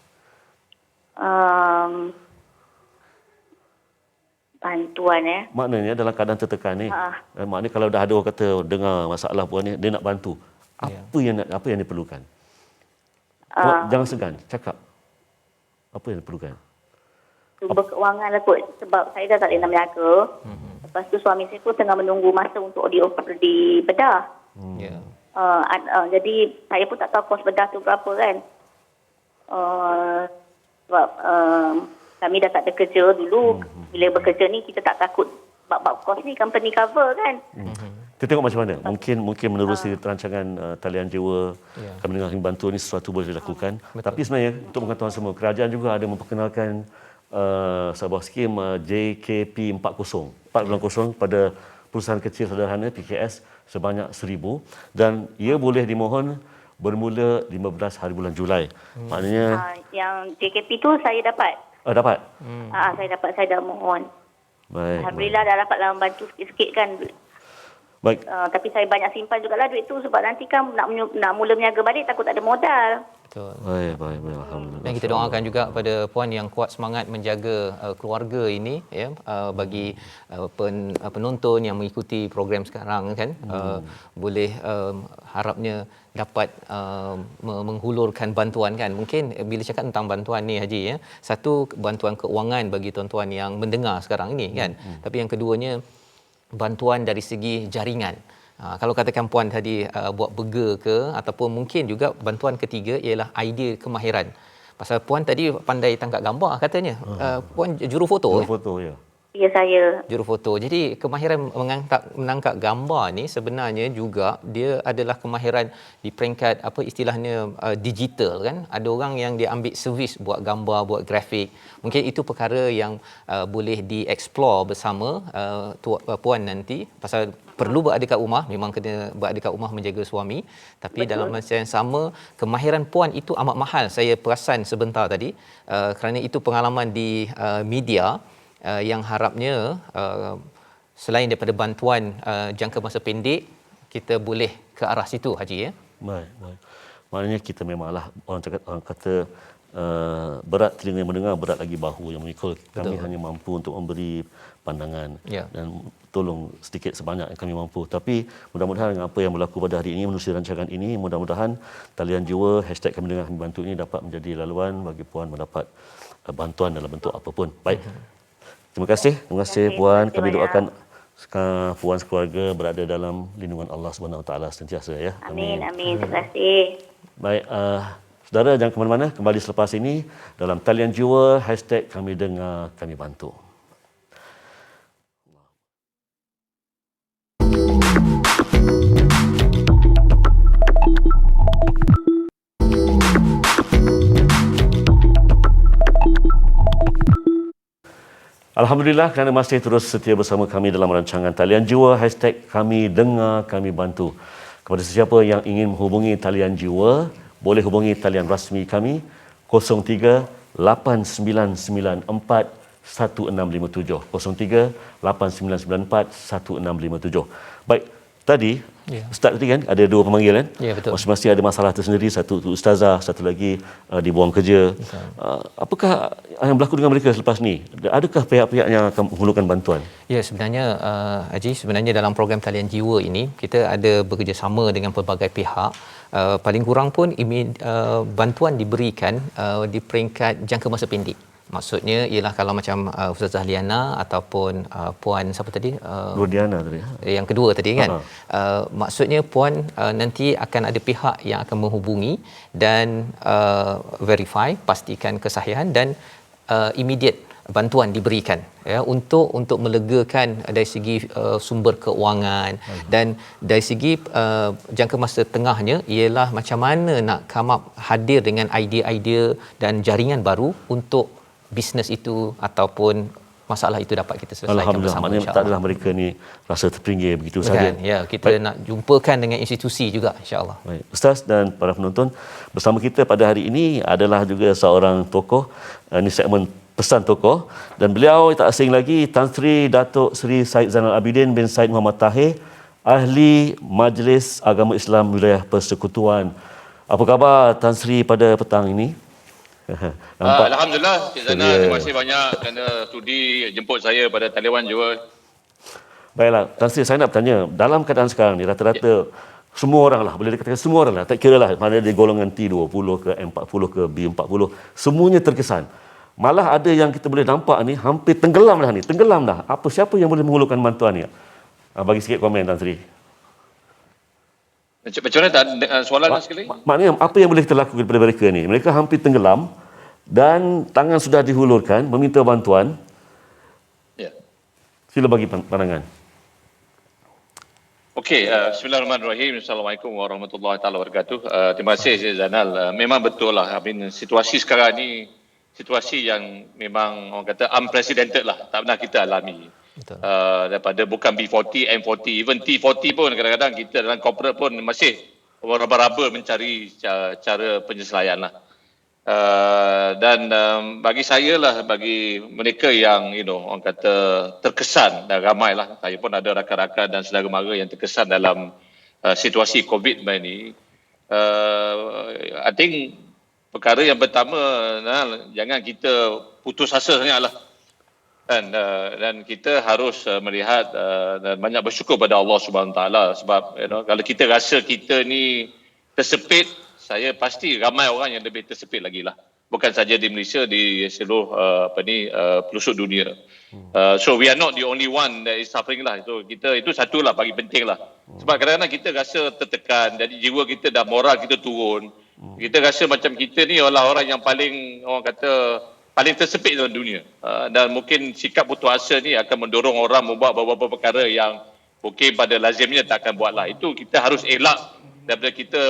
Bantuan Maknanya dalam keadaan tertekan ni. Maknanya kalau dah ada orang kata dengar masalah Puan ni, dia nak bantu. Apa yang diperlukan? Puan, jangan segan, cakap. Apa yang diperlukan? Sumber keuangan lah kot. Sebab saya dah tak boleh nak berniaga. Lepas tu suami saya pun tengah menunggu masa untuk dibedah. Ya. Jadi saya pun tak tahu kos bedah tu berapa kan. Sebab kami dah tak ada kerja dulu. Bila bekerja ni kita tak takut bab-bab kos ni company cover kan. Kita tengok macam mana. Mungkin menerusi rancangan talian jiwa kami dengar kami bantu ni sesuatu boleh dilakukan. Tapi sebenarnya untuk pengetahuan semua, kerajaan juga ada memperkenalkan sebuah skim JKP 40 pada perusahaan kecil sederhana PKS sebanyak 1,000 dan ia boleh dimohon bermula 15 hari bulan Julai. Maknanya Yang JKP tu saya dapat. dapat. Saya dapat, saya dah mohon. Baik. Alhamdulillah dah dapat lah membantu sikit-sikit kan. Baik. Tapi saya banyak simpan jugalah duit tu sebab nanti kan nak mula berniaga balik takut tak ada modal. Betul. Baik. Alhamdulillah. Dan kita doakan juga pada puan yang kuat semangat menjaga keluarga ini ya, bagi penonton yang mengikuti program sekarang kan, boleh harapnya dapat menghulurkan bantuan kan. Mungkin bila cakap tentang bantuan ni Haji ya, satu bantuan keuangan bagi tuan-tuan yang mendengar sekarang ini kan. Tapi yang keduanya bantuan dari segi jaringan. Kalau katakan puan tadi buat burger ke, ataupun mungkin juga bantuan ketiga ialah idea kemahiran. Pasal puan tadi pandai tangkap gambar katanya. Puan juru foto. Juru foto ya. Ya, saya. Juru foto. Jadi kemahiran menangkap gambar ni sebenarnya juga dia adalah kemahiran di peringkat apa istilahnya digital kan. Ada orang yang dia ambil servis buat gambar, buat grafik. Mungkin itu perkara yang boleh dieksplor bersama puan nanti. Pasal perlu berada kat rumah, memang kena berada kat rumah menjaga suami. Tapi dalam masa yang sama, kemahiran puan itu amat mahal. Saya perasan sebentar tadi kerana itu pengalaman di media yang harapnya selain daripada bantuan jangka masa pendek, kita boleh ke arah situ Haji ya. Baik. Maknanya kita memanglah orang kata berat telinga yang mendengar, berat lagi bahu yang memikul. Kami hanya mampu untuk memberi pandangan dan tolong sedikit sebanyak yang kami mampu. Tapi mudah-mudahan dengan apa yang berlaku pada hari ini menerusi rancangan ini, mudah-mudahan talian jiwa #kami dengar kami bantu ini dapat menjadi laluan bagi puan mendapat bantuan dalam bentuk apapun. Baik. Terima kasih puan. Kami doakan puan sekeluarga berada dalam lindungan Allah Subhanahu Wa Taala sentiasa ya. Amin. Terima kasih. Baik, saudara jangan ke mana-mana, kembali selepas ini dalam talian jiwa #kami dengar kami bantu. Alhamdulillah kerana masih terus setia bersama kami dalam rancangan talian jiwa #kami dengar kami bantu. Kepada sesiapa yang ingin menghubungi talian jiwa, boleh hubungi talian rasmi kami 03 8994 1657 03 8994 1657. Baik, tadi Ustaz tadi kan ada dua pemanggilan. Ya, betul. Masing-masing ada masalah tersendiri, satu tu ustazah, satu lagi dibuang kerja. Apakah yang berlaku dengan mereka selepas ni? Adakah pihak-pihak yang akan menghulurkan bantuan? Ya, sebenarnya Haji, sebenarnya dalam program talian jiwa ini kita ada bekerjasama dengan pelbagai pihak. Paling kurang pun bantuan diberikan di peringkat jangka masa pendek. Maksudnya ialah kalau macam Ustazah Liana ataupun puan siapa tadi? Rodiana tadi. Yang kedua tadi kan. Maksudnya puan nanti akan ada pihak yang akan menghubungi dan verify, pastikan kesahihan dan immediate bantuan diberikan ya untuk melegakan dari segi sumber keuangan dan dari segi jangka masa tengahnya ialah macam mana nak come up hadir dengan idea-idea dan jaringan baru untuk bisnes itu ataupun masalah itu dapat kita selesaikan bersama. Maknanya taklah mereka ni rasa terpinggir begitu saja. Ya, kita nak jumpakan dengan institusi juga insya-Allah. Baik. Ustaz dan para penonton, bersama kita pada hari ini adalah juga seorang tokoh, ini segmen pesan tokoh, dan beliau tak asing lagi Tan Sri Datuk Seri Syed Zainal Abidin bin Syed Muhammad Tahir, Ahli Majlis Agama Islam Wilayah Persekutuan. Apa khabar Tan Sri pada petang ini? Alhamdulillah, Cik Zainal, terima kasih banyak kerana sudi jemput saya pada talian jiwa. Baiklah, Tan Sri, saya nak bertanya, dalam keadaan sekarang ni rata-rata semua orang lah, boleh dikatakan semua orang lah, tak kira lah mana dia golongan T20 ke M40 ke B40, semuanya terkesan Malah ada yang kita boleh nampak ni hampir tenggelam dah ni. Tenggelam dah. Siapa yang boleh menghulurkan bantuan ni? Bagi sikit komen Tan Sri. Macam mana tak soalan sekali? Maknanya apa yang boleh kita lakukan kepada mereka ni? Mereka hampir tenggelam dan tangan sudah dihulurkan meminta bantuan. Ya. Sila bagi pandangan. Okey, bismillahirrahmanirrahim. Assalamualaikum warahmatullahi taala wabarakatuh. Terima kasih Cik Zainal. Memang betul lah. Situasi sekarang ni situasi yang memang orang kata unprecedented lah. Tak pernah kita alami. Daripada bukan B40, M40, even T40 pun kadang-kadang kita dalam corporate pun masih raba-raba mencari cara penyesuaian lah. Dan bagi saya lah, bagi mereka yang orang kata terkesan, dan ramai lah, saya pun ada rakan-rakan dan saudara mara yang terkesan dalam situasi COVID ni, I think perkara yang pertama, jangan kita putus asa sangat lah. Dan kita harus melihat dan banyak bersyukur pada Allah Subhanahu Wa Taala, sebab kalau kita rasa kita ni tersepit, saya pasti ramai orang yang lebih tersepit lagi lah. Bukan saja di Malaysia, di seluruh pelosok dunia. So we are not the only one that is suffering lah. So itu satu lah bagi penting lah. Sebab kadang-kadang kita rasa tertekan, jadi jiwa kita dah, moral kita turun. Kita rasa macam kita ni adalah orang yang paling, orang kata, paling tersepit dalam dunia. Dan mungkin sikap putus asa ni akan mendorong orang membuat beberapa perkara yang mungkin pada lazimnya tak akan buat lah. Itu kita harus elak daripada kita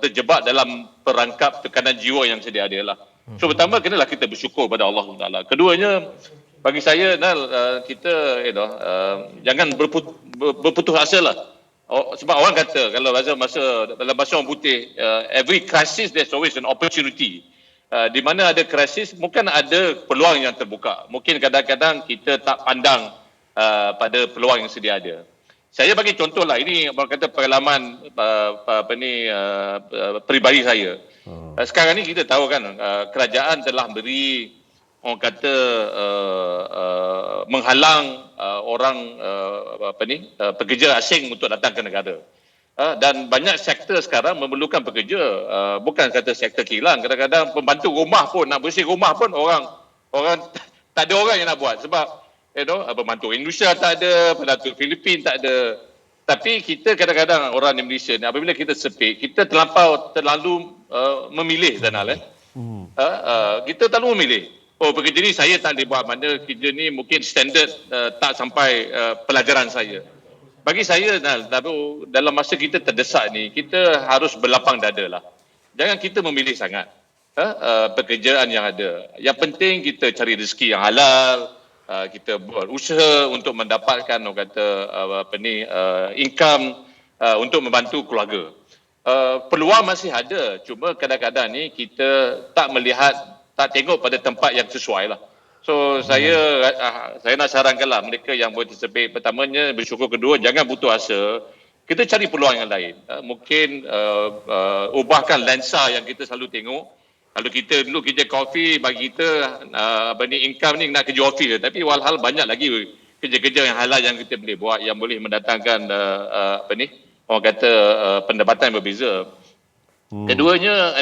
terjebak dalam perangkap tekanan jiwa yang sedia ada lah. So pertama, kenalah kita bersyukur pada Allah Taala. Keduanya, bagi saya, kita jangan berputus asa lah. Sebab orang kata, kalau dalam bahasa orang putih, every crisis there's always an opportunity. Di mana ada krisis, mungkin ada peluang yang terbuka. Mungkin kadang-kadang kita tak pandang pada peluang yang sedia ada. Saya bagi contoh lah, ini orang kata pengalaman peribadi saya. Sekarang ni kita tahu kan, kerajaan telah beri, orang kata, menghalang orang pekerja asing untuk datang ke negara. Dan banyak sektor sekarang memerlukan pekerja, bukan kata sektor kilang. Kadang-kadang pembantu rumah pun, nak bersih rumah pun orang tak ada orang yang nak buat. Sebab pembantu Indonesia tak ada, pembantu Filipin tak ada. Tapi kita kadang-kadang orang di Malaysia ni, apabila kita sepik, kita terlalu memilih, Zainal. Kita terlalu memilih. Pekerja ni saya tak boleh buat, mana kerja ni mungkin standard tak sampai pelajaran saya. Bagi saya, dalam masa kita terdesak ni, kita harus berlapang dada lah. Jangan kita memilih sangat pekerjaan yang ada. Yang penting kita cari rezeki yang halal, kita buat usaha untuk mendapatkan, orang kata, income untuk membantu keluarga. Peluang masih ada, cuma kadang-kadang ni kita tak tengok pada tempat yang sesuai lah. So saya nak sarankanlah mereka yang boleh tersepit, pertamanya bersyukur, kedua jangan putus asa. Kita cari peluang yang lain. Mungkin ubahkan lensa yang kita selalu tengok. Kalau kita dulu kerja kopi, bagi kita income ni nak kerja office, tapi walhal banyak lagi kerja-kerja yang halal yang kita boleh buat, yang boleh mendatangkan orang kata pendapatan yang berbeza. Keduanya,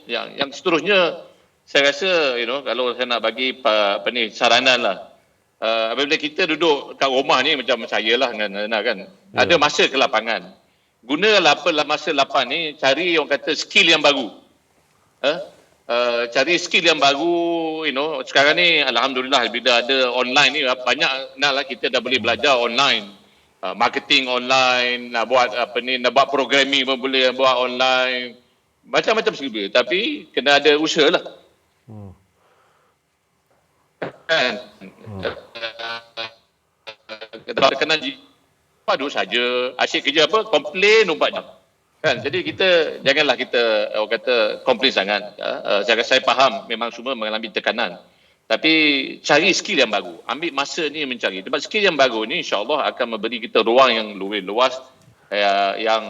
yang seterusnya, saya rasa kalau saya nak bagi saranan lah, apabila kita duduk kat rumah ni, macam saya lah kan, ada masa ke lapangan, gunalah masa lapang ni, cari, orang kata, skill yang baru. Cari skill yang baru. Sekarang ni alhamdulillah, bila ada online ni, banyak lah kita dah boleh belajar online, marketing online, nak buat nak buat programming pun boleh buat online, macam-macam skill. Tapi kena ada usaha lah. Kan? Kena duduk saja, asyik kerja komplain 4 jam. Kan? Jadi janganlah kita, orang kata, komplain sangat. Saya faham memang semua mengalami tekanan. Tapi cari skill yang baru. Ambil masa ni mencari. Sebab skill yang baru ni insya-Allah akan memberi kita ruang yang lebih luas, yang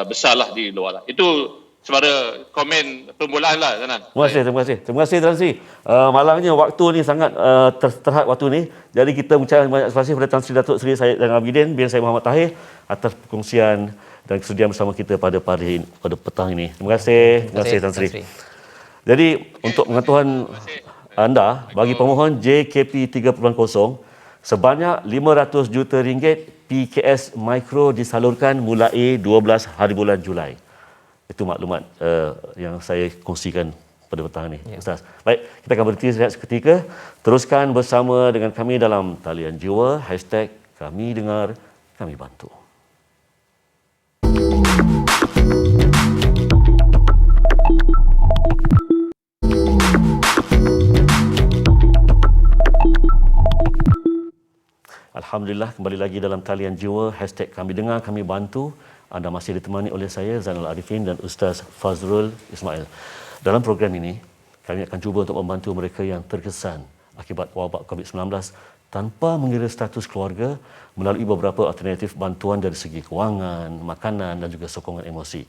besarlah di luar lah. Itu secara komen permulaan lah, Zainal. Terima kasih Tan Sri. Malangnya waktu ni sangat terhad waktu ni. Jadi kita mengucapkan banyak terima kasih kepada Tan Sri Datuk Seri Syed Zainal Abidin bin Syed Muhammad Tahir atas perkongsian dan kesediaan bersama kita pada petang ini. Terima kasih Tan Sri. Jadi untuk pengetahuan anda, bagi pemohon JKP 3.0, sebanyak 500 juta ringgit PKS Mikro disalurkan mulai 12 hari bulan Julai. Itu maklumat yang saya kongsikan pada petang ini, Ustaz. Baik, kita akan berhenti rehat seketika. Teruskan bersama dengan kami dalam Talian Jiwa, #Kami Dengar, Kami Bantu. Alhamdulillah, kembali lagi dalam Talian Jiwa, #Kami Dengar, Kami Bantu. Anda masih ditemani oleh saya, Zainal Arifin dan Ustaz Fazrul Ismail. Dalam program ini, kami akan cuba untuk membantu mereka yang terkesan akibat wabak COVID-19 tanpa mengira status keluarga melalui beberapa alternatif bantuan dari segi kewangan, makanan dan juga sokongan emosi.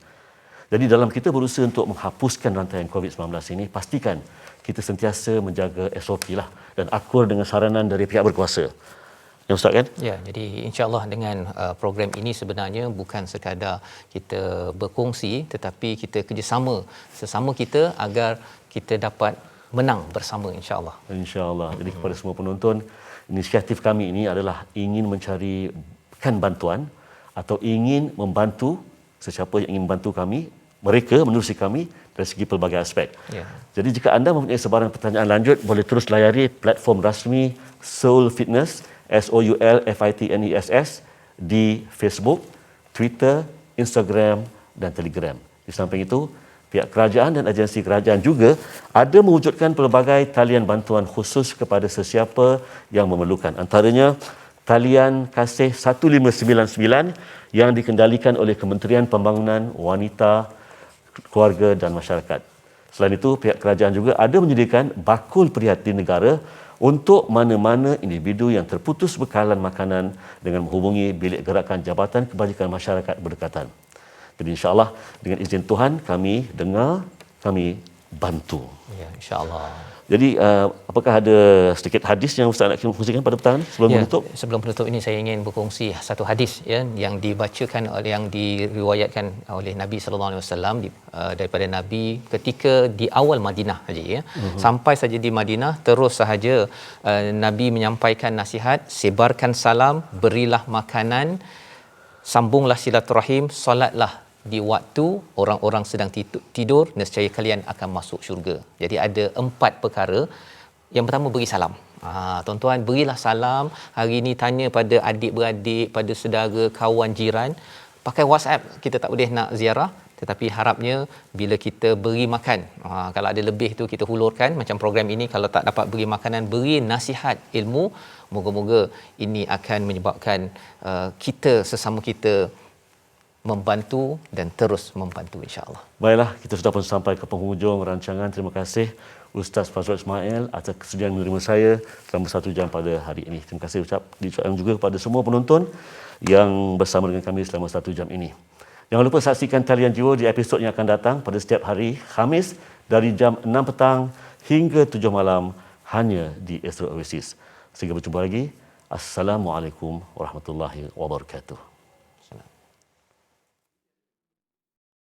Jadi dalam kita berusaha untuk menghapuskan rantaian COVID-19 ini, pastikan kita sentiasa menjaga SOP lah dan akur dengan saranan dari pihak berkuasa. Ya Ustaz kan? Ya, jadi insya-Allah dengan program ini sebenarnya bukan sekadar kita berkongsi tetapi kita kerjasama sesama kita agar kita dapat menang bersama insya-Allah. Insya-Allah. Jadi kepada semua penonton, inisiatif kami ini adalah ingin mencarikan bantuan atau ingin membantu sesiapa yang ingin membantu kami, mereka menerusi kami dari segi pelbagai aspek. Ya. Jadi jika anda mempunyai sebarang pertanyaan lanjut, boleh terus layari platform rasmi Soul Fitness, SOULFITNESS di Facebook, Twitter, Instagram dan Telegram. Di samping itu, pihak kerajaan dan agensi kerajaan juga ada mewujudkan pelbagai talian bantuan khusus kepada sesiapa yang memerlukan. Antaranya talian kasih 1599 yang dikendalikan oleh Kementerian Pembangunan Wanita, Keluarga dan Masyarakat. Selain itu, pihak kerajaan juga ada menyediakan bakul prihatin negara untuk mana-mana individu yang terputus bekalan makanan dengan menghubungi bilik gerakan Jabatan Kebajikan Masyarakat berdekatan. Jadi insya-Allah dengan izin Tuhan, kami dengar, kami bantu. Ya, insya-Allah. Jadi apakah ada sedikit hadis yang Ustaz nak kongsikan pada petang sebelum menutup? Sebelum penutup ini saya ingin berkongsi satu hadis ya yang dibacakan oleh yang diriwayatkan oleh Nabi sallallahu alaihi wasallam daripada Nabi ketika di awal Madinah saja ya. Sampai saja di Madinah terus sahaja Nabi menyampaikan nasihat, sebarkan salam, berilah makanan, sambunglah silaturahim, solatlah di waktu orang-orang sedang tidur, nescaya kalian akan masuk syurga. Jadi ada 4 perkara. Yang pertama, beri salam. Tuan-tuan, berilah salam. Hari ini tanya pada adik-beradik, pada saudara, kawan, jiran. Pakai WhatsApp, kita tak boleh nak ziarah. Tetapi harapnya bila kita beri makan, kalau ada lebih tu kita hulurkan. Macam program ini, kalau tak dapat beri makanan, beri nasihat ilmu. Moga-moga ini akan menyebabkan kita sesama kita membantu dan terus membantu insya-Allah. Baiklah, kita sudah pun sampai ke penghujung rancangan. Terima kasih Ustaz Fazrul Ismail atas kesediaan menerima saya selama 1 jam pada hari ini. Terima kasih diucapkan juga kepada semua penonton yang bersama dengan kami selama 1 jam ini. Jangan lupa saksikan Talian Jiwa di episod yang akan datang pada setiap hari Khamis dari jam 6 petang hingga 7 malam hanya di Astro Oasis. Sehingga berjumpa lagi. Assalamualaikum warahmatullahi wabarakatuh.